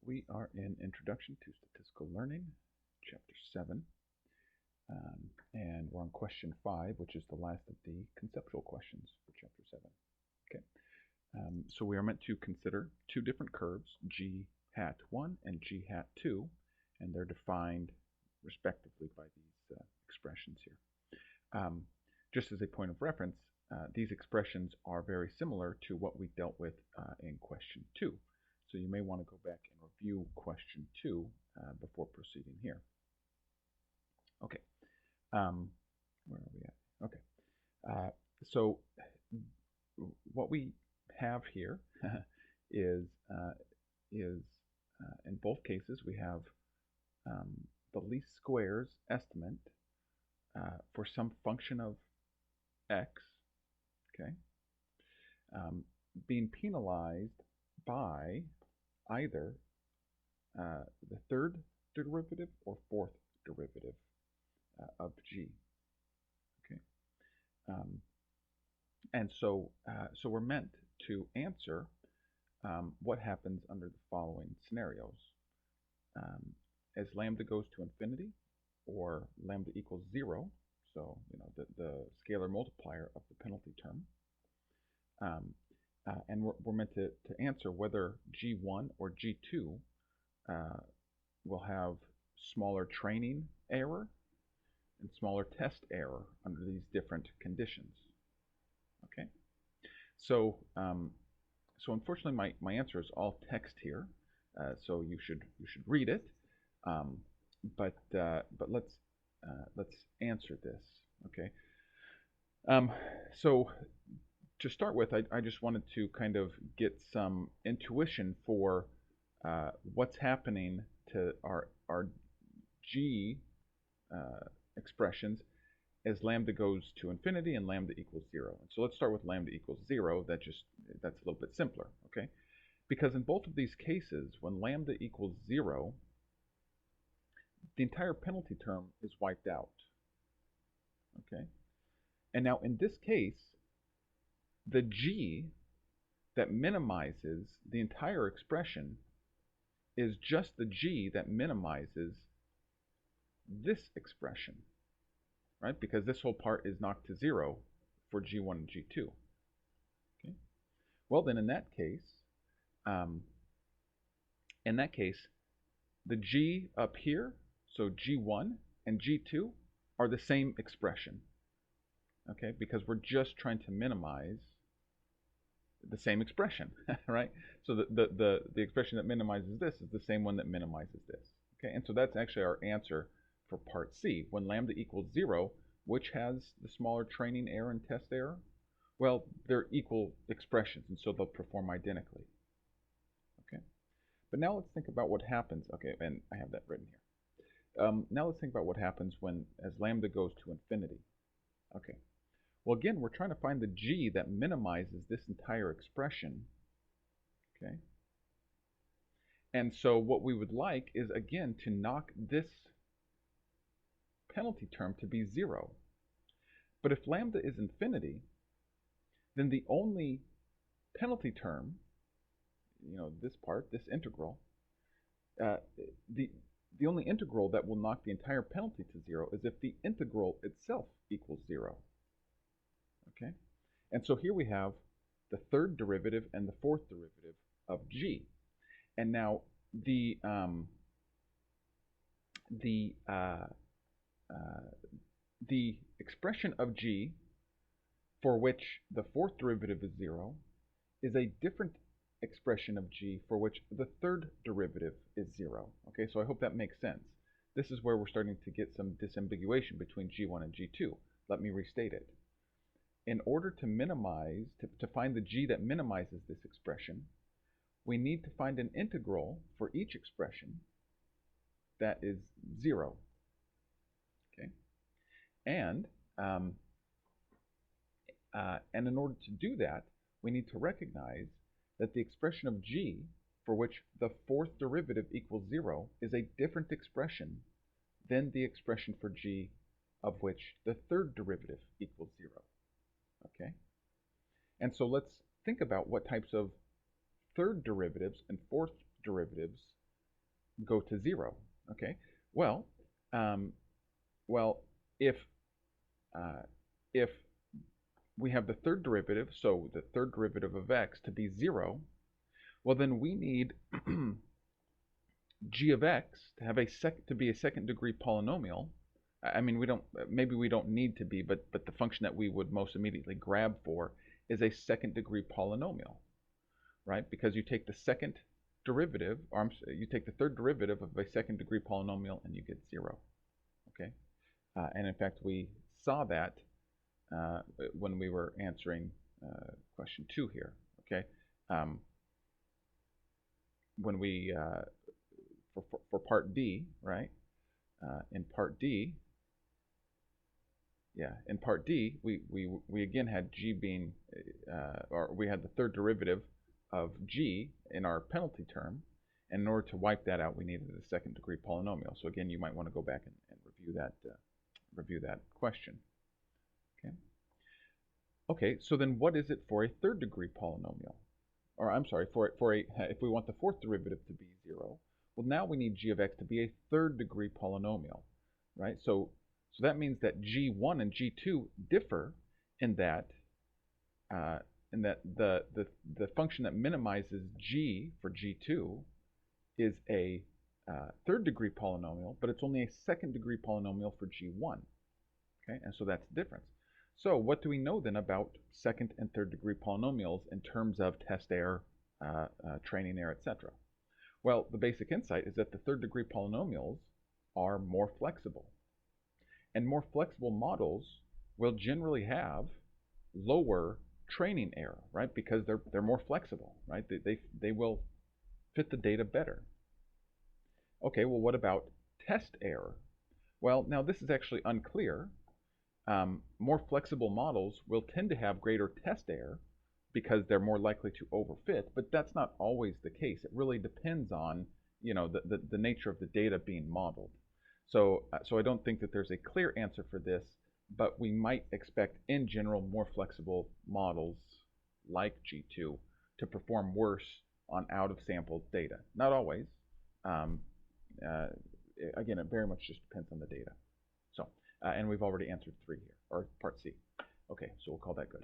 We are in Introduction to Statistical Learning, Chapter 7, and we're on question 5, which is the last of the conceptual questions for Chapter 7. Okay, so we are meant to consider two different curves, g hat 1 and g hat 2, and they're defined respectively by these expressions here. Just as a point of reference, these expressions are very similar to what we dealt with in question 2. So you may want to go back and review question 2 before proceeding here. Okay, where are we at? Okay, so what we have here is in both cases we have the least squares estimate for some function of x, okay, being penalized by either the third derivative or fourth derivative of g. Okay, and so we're meant to answer what happens under the following scenarios. As lambda goes to infinity, or lambda equals 0, so the scalar multiplier of the penalty term, and we're meant to answer whether G1 or G2 will have smaller training error and smaller test error under these different conditions. Okay, so unfortunately my answer is all text here, so you should read it, but let's answer this. Okay, so to start with, I just wanted to kind of get some intuition for what's happening to our g expressions as lambda goes to infinity and lambda equals 0. And so let's start with lambda equals 0. That's a little bit simpler, okay? Because in both of these cases, when lambda equals 0, the entire penalty term is wiped out, okay? And now in this case, the g that minimizes the entire expression is just the g that minimizes this expression, right? Because this whole part is knocked to 0 for G1 and G2. Okay. Well, then in that case, the G up here, so G1 and G2, are the same expression. Okay, because we're just trying to minimize the same expression, right? So the expression that minimizes this is the same one that minimizes this. Okay, and so that's actually our answer for part C. When lambda equals 0, which has the smaller training error and test error? Well, they're equal expressions, and so they'll perform identically. Okay, but now let's think about what happens. Okay, and I have that written here. Now let's think about what happens as lambda goes to infinity. Okay, well again, we're trying to find the g that minimizes this entire expression. Okay, and so what we would like is, again, to knock this penalty term to be 0. But if lambda is infinity, then the only penalty term, this part, this integral, the only integral that will knock the entire penalty to 0 is if the integral itself equals 0. Okay, and so here we have the third derivative and the fourth derivative of g, and now the expression of g for which the fourth derivative is 0 is a different expression of g for which the third derivative is 0. Okay, so I hope that makes sense. This is where we're starting to get some disambiguation between g1 and g2. Let me restate it. In order to minimize, to find the g that minimizes this expression, we need to find an integral for each expression that is 0. Okay, and in order to do that, we need to recognize that the expression of g for which the fourth derivative equals 0 is a different expression than the expression for g of which the third derivative equals 0. Okay, and so let's think about what types of third derivatives and fourth derivatives go to 0. Okay. Well, um, well, if uh, if we have the third derivative, so the third derivative of x to be 0, well then we need g of x to have to be a second degree polynomial. I mean, maybe we don't need to be, but the function that we would most immediately grab for is a second degree polynomial, right? Because you take the second derivative, or you take the third derivative of a second degree polynomial and you get 0. Okay. And in fact, we saw that when we were answering question 2 here. Okay. When we for part D, right? In part D, in part D, we again had g being, or we had the third derivative of g in our penalty term, and in order to wipe that out, we needed a second degree polynomial. So again, you might want to go back and review that question. Okay. Okay. So then, what is it for a third degree polynomial? Or I'm sorry, if we want the fourth derivative to be 0, well, now we need g of x to be a third degree polynomial, right? So that means that g1 and g2 differ in that the function that minimizes g for g2 is a third degree polynomial, but it's only a second degree polynomial for g1. Okay, and so that's the difference. So what do we know then about second and third degree polynomials in terms of test error, training error, etc.? Well, the basic insight is that the third degree polynomials are more flexible. And more flexible models will generally have lower training error, right? Because they're more flexible, right? They will fit the data better. Okay, well, what about test error? Well, now this is actually unclear. More flexible models will tend to have greater test error because they're more likely to overfit, but that's not always the case. It really depends on, the nature of the data being modeled. So I don't think that there's a clear answer for this, but we might expect in general more flexible models like G2 to perform worse on out of sample data. Not always. Um, uh, Again, it very much just depends on the data. So, and we've already answered 3 here, or part C. Okay, so we'll call that good.